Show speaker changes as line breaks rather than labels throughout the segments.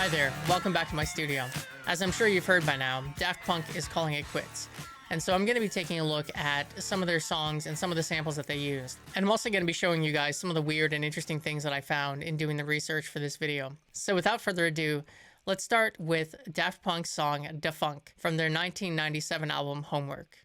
Hi there, welcome back to my studio. As I'm sure you've heard by now, Daft Punk is calling it quits. And so I'm going to be taking a look at some of their songs and some of the samples that they used. And I'm also going to be showing you guys some of the weird and interesting things that I found in doing the research for this video. So without further ado, let's start with Daft Punk's song Da Funk from their 1997 album Homework.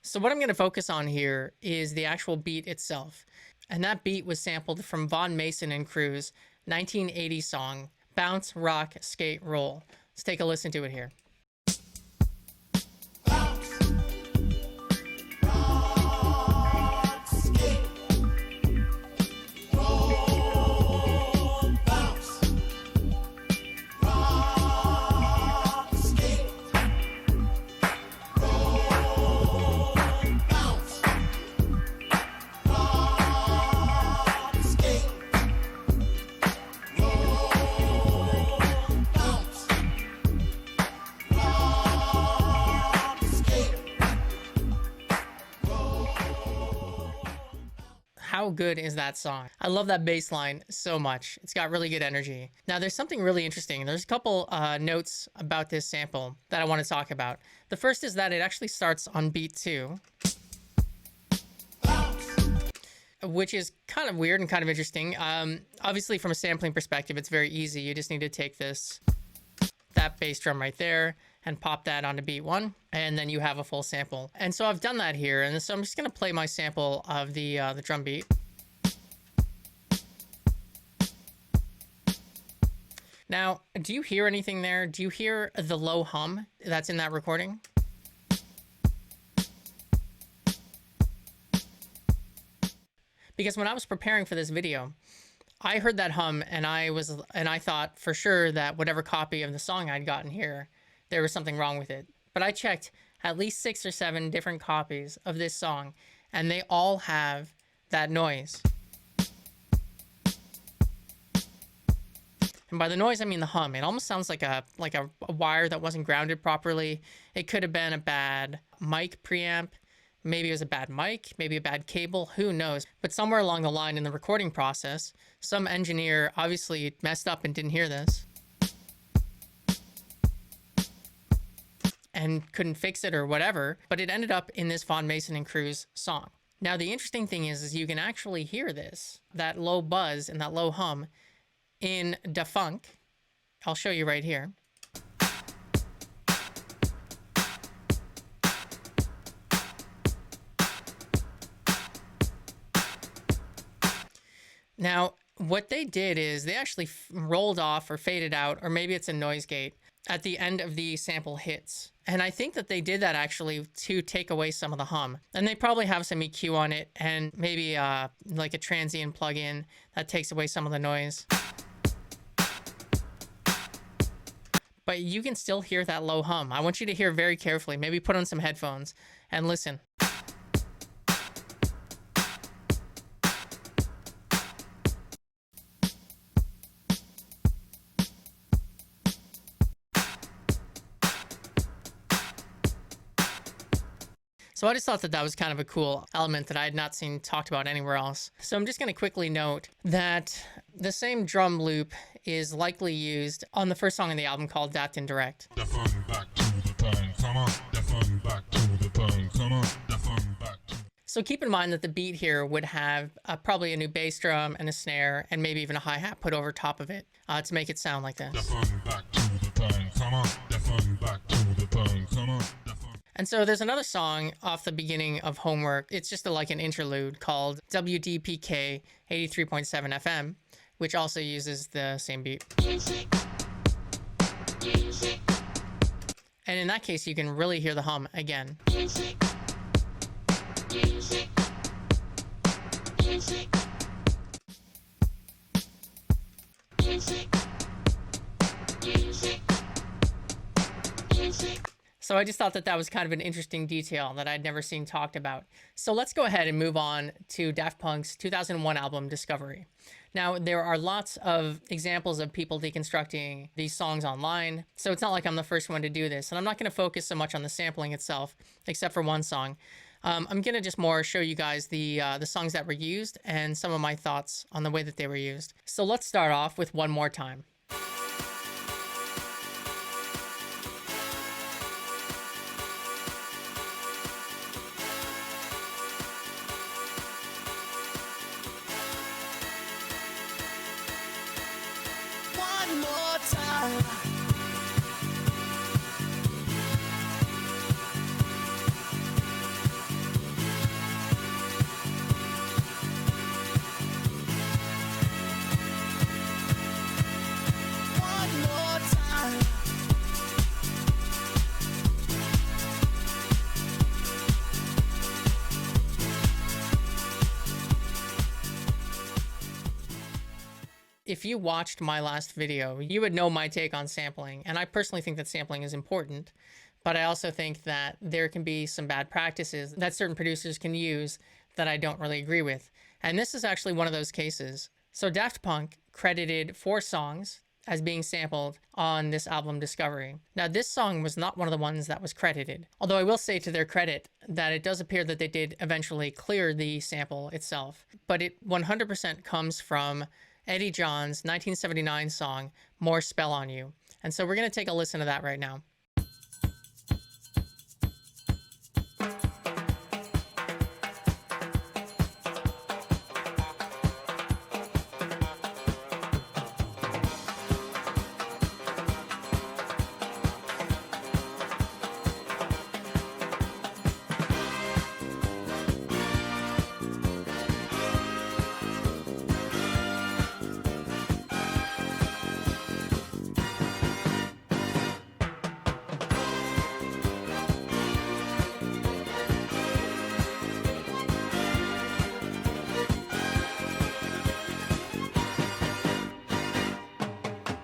So what I'm going to focus on here is the actual beat itself. And that beat was sampled from Vaughan Mason and Crew's 1980 song, Bounce, Rock, Skate, Roll. Let's take a listen to it here. How good is that song? I love that bass line so much. It's got really good energy. Now, there's something really interesting. There's a couple notes about this sample that I want to talk about. The first is that it actually starts on beat 2, which is kind of weird and kind of interesting. Obviously, from a sampling perspective, it's very easy. You just need to take that bass drum right there and pop that onto beat 1, and then you have a full sample. And so I've done that here, and so I'm just gonna play my sample of the drum beat. Now, do you hear anything there? Do you hear the low hum that's in that recording? Because when I was preparing for this video, I heard that hum and I thought for sure that whatever copy of the song I'd gotten here, there was something wrong with it. But I checked at least 6 or 7 different copies of this song, and they all have that noise. And by the noise, I mean the hum. It almost sounds like a wire that wasn't grounded properly. It could have been a bad mic preamp. Maybe it was a bad mic, maybe a bad cable, who knows? But somewhere along the line in the recording process, some engineer obviously messed up and didn't hear this and couldn't fix it or whatever, but it ended up in this Vaughan Mason and Crew's song. Now, the interesting thing is you can actually hear this, that low buzz and that low hum in Da Funk. I'll show you right here. Now, what they did is they actually rolled off or faded out, or maybe it's a noise gate, at the end of the sample hits. And I think that they did that actually to take away some of the hum. And they probably have some EQ on it and maybe like a transient plug-in that takes away some of the noise. But you can still hear that low hum. I want you to hear very carefully. Maybe put on some headphones and listen. So I just thought that that was kind of a cool element that I had not seen talked about anywhere else. So I'm just going to quickly note that the same drum loop is likely used on the first song on the album called Daft Indirect. So keep in mind that the beat here would have probably a new bass drum and a snare and maybe even a hi-hat put over top of it to make it sound like this.
burn, come on, the fun, back to the burn, come on, the fun.
And so there's another song off the beginning of Homework. It's just like an interlude called WDPK 83.7 FM, which also uses the same beat. And in that case, you can really hear the hum again. So I just thought that that was kind of an interesting detail that I'd never seen talked about. So let's go ahead and move on to Daft Punk's 2001 album, Discovery. Now, there are lots of examples of people deconstructing these songs online, so it's not like I'm the first one to do this. And I'm not going to focus so much on the sampling itself, except for one song. I'm going to just more show you guys the songs that were used and some of my thoughts on the way that they were used. So let's start off with One More Time.
One more time. One more time.
If you watched my last video, you would know my take on sampling. And I personally think that sampling is important, but I also think that there can be some bad practices that certain producers can use that I don't really agree with. And this is actually one of those cases. So Daft Punk credited 4 songs as being sampled on this album Discovery. Now, this song was not one of the ones that was credited, although I will say to their credit that it does appear that they did eventually clear the sample itself, but it 100% comes from Eddie John's 1979 song, More Spell on You. And so we're going to take a listen to that right now.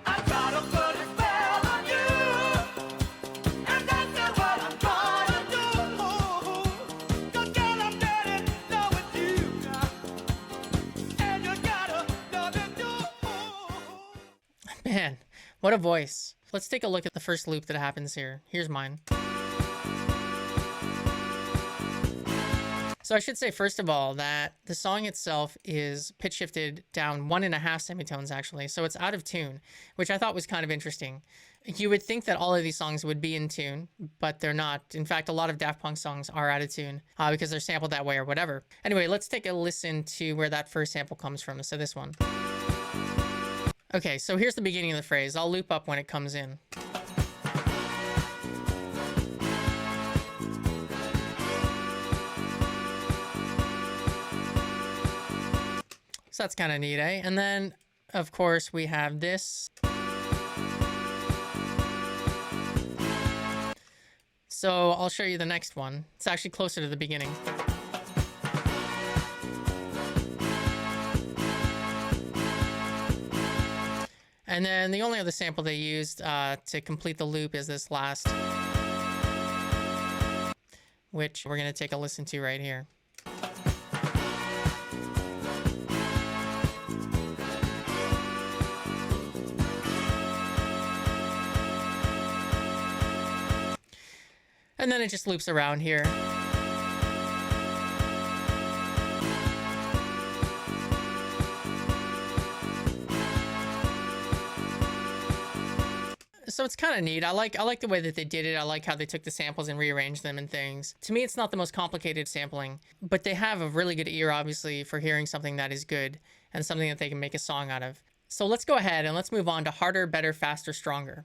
I gotta put a spell on you, and that's what I'm gonna do. 'Cause girl, I'm dead in love with you, and you gotta love it too.
Man, what a voice. Let's take a look at the first loop that happens here. Here's mine. So I should say, first of all, that the song itself is pitch shifted down 1.5 semitones, actually. So it's out of tune, which I thought was kind of interesting. You would think that all of these songs would be in tune, but they're not. In fact, a lot of Daft Punk songs are out of tune because they're sampled that way or whatever. Anyway, let's take a listen to where that first sample comes from. So this one. Okay, so here's the beginning of the phrase. I'll loop up when it comes in. So that's kind of neat, eh? And then, of course, we have this. So I'll show you the next one. It's actually closer to the beginning. And then the only other sample they used to complete the loop is this last, which we're going to take a listen to right here. And then it just loops around here. So it's kind of neat. I like the way that they did it. I like how they took the samples and rearranged them and things. To me, it's not the most complicated sampling, but they have a really good ear, obviously, for hearing something that is good and something that they can make a song out of. So let's go ahead and let's move on to Harder, Better, Faster, Stronger.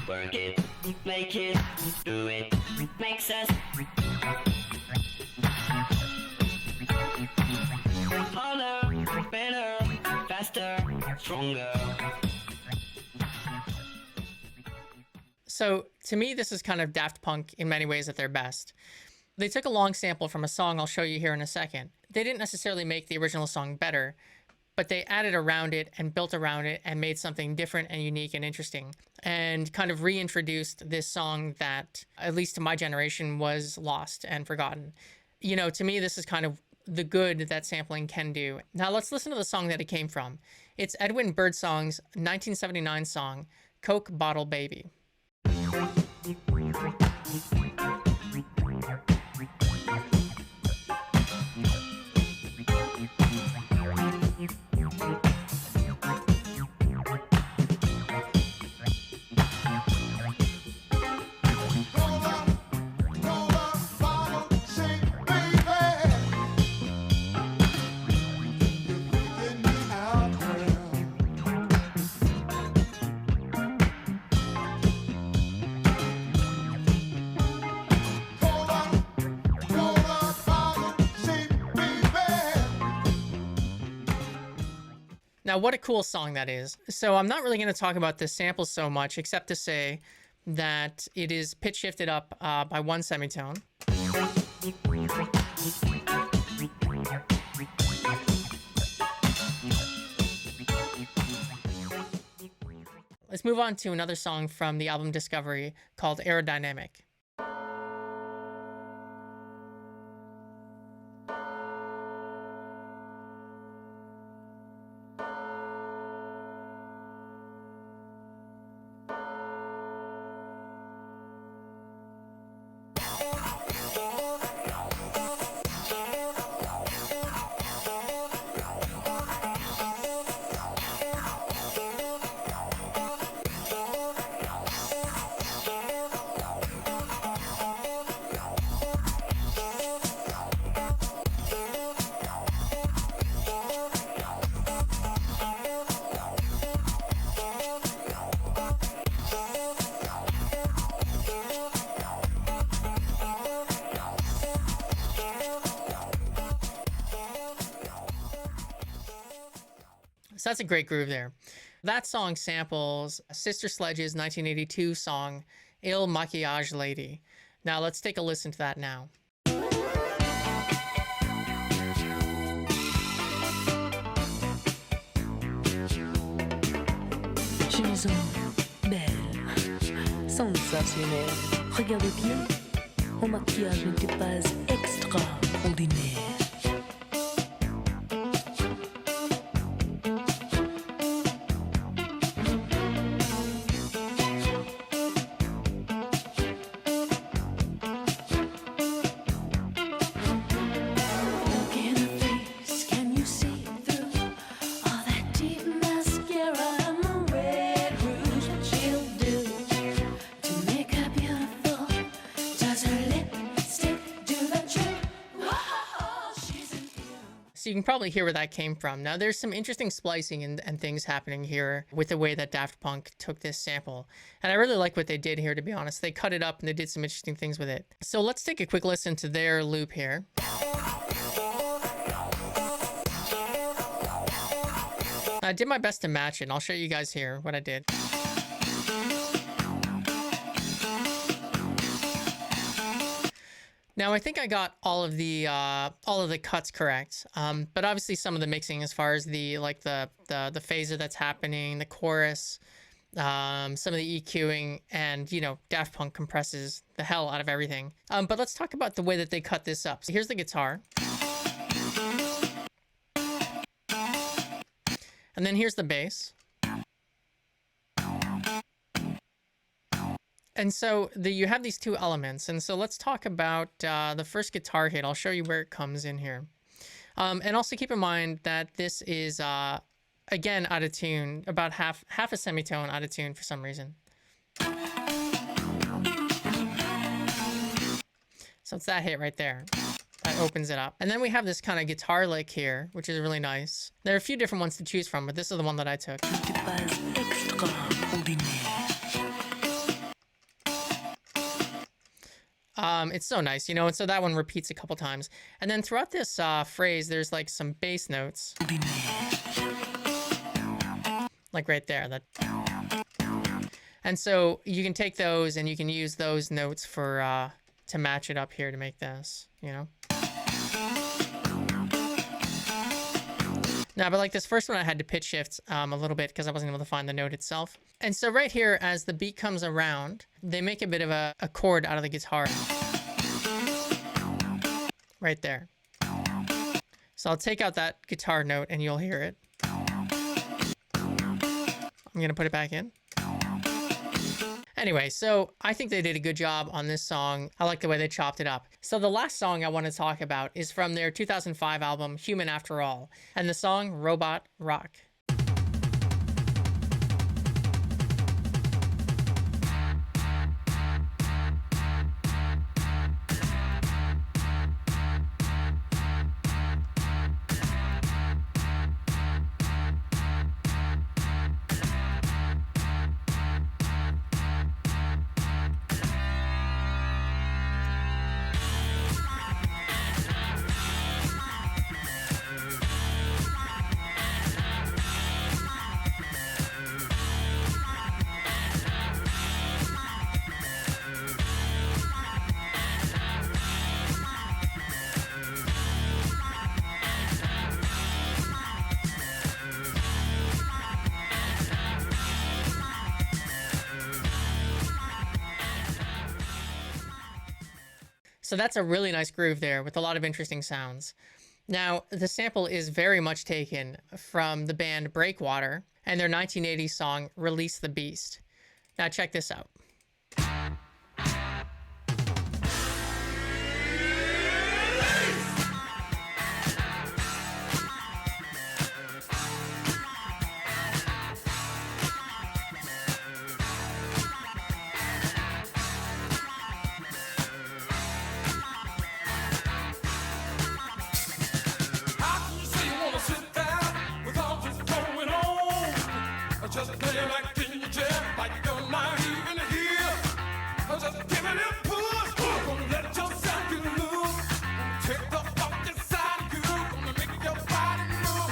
Work it, make it, do it, makes us harder, better, faster, stronger.
So to me, this is kind of Daft Punk in many ways at their best. They took a long sample from a song I'll show you here in a second. They didn't necessarily make the original song better, but they added around it and built around it and made something different and unique and interesting, and kind of reintroduced this song that, at least to my generation, was lost and forgotten. You know, to me, this is kind of the good that sampling can do. Now let's listen to the song that it came from. It's Edwin Birdsong's 1979 song, Coke Bottle Baby. Now, what a cool song that is. So I'm not really going to talk about this sample so much, except to say that it is pitch shifted up by one semitone. Let's move on to another song from the album Discovery called Aerodynamic. So that's a great groove there. That song samples Sister Sledge's 1982 song, Il Macquillage Lady. Now let's take a listen to that now.
Je me sens belle, sensationnelle. Regardez bien, mon maquillage n'était pas extraordinaire.
So you can probably hear where that came from. Now there's some interesting splicing and things happening here with the way that Daft Punk took this sample. And I really like what they did here, to be honest. They cut it up and they did some interesting things with it. So let's take a quick listen to their loop here. I did my best to match it, and I'll show you guys here what I did. Now I think I got all of the cuts correct, but obviously some of the mixing, as far as the phaser that's happening, the chorus, some of the EQing, and Daft Punk compresses the hell out of everything. But let's talk about the way that they cut this up. So here's the guitar, and then here's the bass. And so you have these two elements. And so let's talk about the first guitar hit. I'll show you where it comes in here. And also keep in mind that this is, again, out of tune, about half a semitone out of tune for some reason. So it's that hit right there. That opens it up. And then we have this kind of guitar lick here, which is really nice. There are a few different ones to choose from, but this is the one that I took. It's so nice, you know, and so that one repeats a couple times. And then throughout this phrase, there's like some bass notes. Like right there. That. And so you can take those and you can use those notes for to match it up here to make this, you know. Now, but like this first one, I had to pitch shift a little bit because I wasn't able to find the note itself. And so right here, as the beat comes around, they make a bit of a chord out of the guitar. Right there. So I'll take out that guitar note and you'll hear it. I'm going to put it back in. Anyway, so I think they did a good job on this song. I like the way they chopped it up. So the last song I want to talk about is from their 2005 album, Human After All, and the song Robot Rock. So that's a really nice groove there with a lot of interesting sounds. Now, the sample is very much taken from the band Breakwater and their 1980 song, Release the Beast. Now check this out.
How can you say you wanna sit down with all this going on? Just play like in your chair, like you're not even here. Just give it a push, gonna let yourself get loose. Take the funk inside of you, gonna make your body move.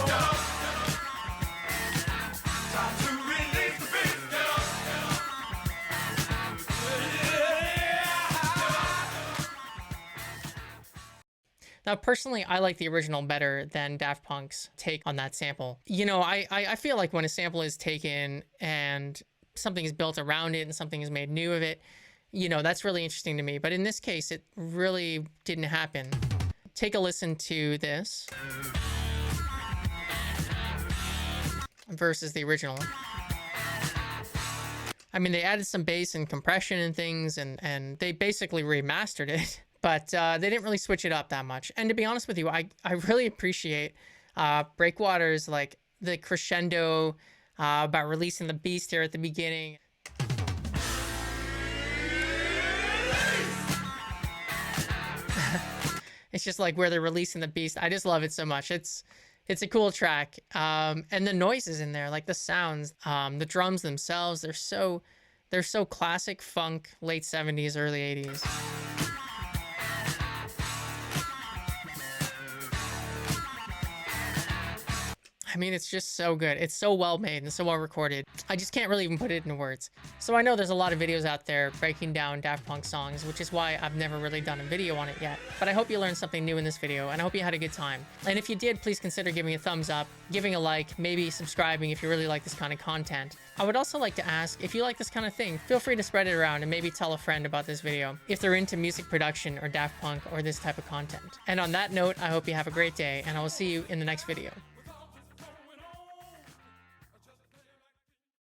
Get up, time to release the beat. Get up,
Now, personally, I like the original better than Daft Punk's take on that sample. You know, I feel like when a sample is taken and something is built around it and something is made new of it, you know, that's really interesting to me. But in this case, it really didn't happen. Take a listen to this versus the original. I mean, they added some bass and compression and things, and they basically remastered it. But they didn't really switch it up that much. And to be honest with you, I really appreciate Breakwater's, like, the crescendo about releasing the beast here at the beginning. It's just like where they're releasing the beast. I just love it so much. It's a cool track. And the noises in there, like the sounds, the drums themselves, they're so classic funk, late 70s, early 80s. I mean, it's just so good. It's so well made and so well recorded. I just can't really even put it into words. So I know there's a lot of videos out there breaking down Daft Punk songs, which is why I've never really done a video on it yet. But I hope you learned something new in this video, and I hope you had a good time. And if you did, please consider giving a thumbs up, giving a like, maybe subscribing if you really like this kind of content. I would also like to ask, if you like this kind of thing, feel free to spread it around and maybe tell a friend about this video if they're into music production or Daft Punk or this type of content. And on that note, I hope you have a great day, and I will see you in the next video.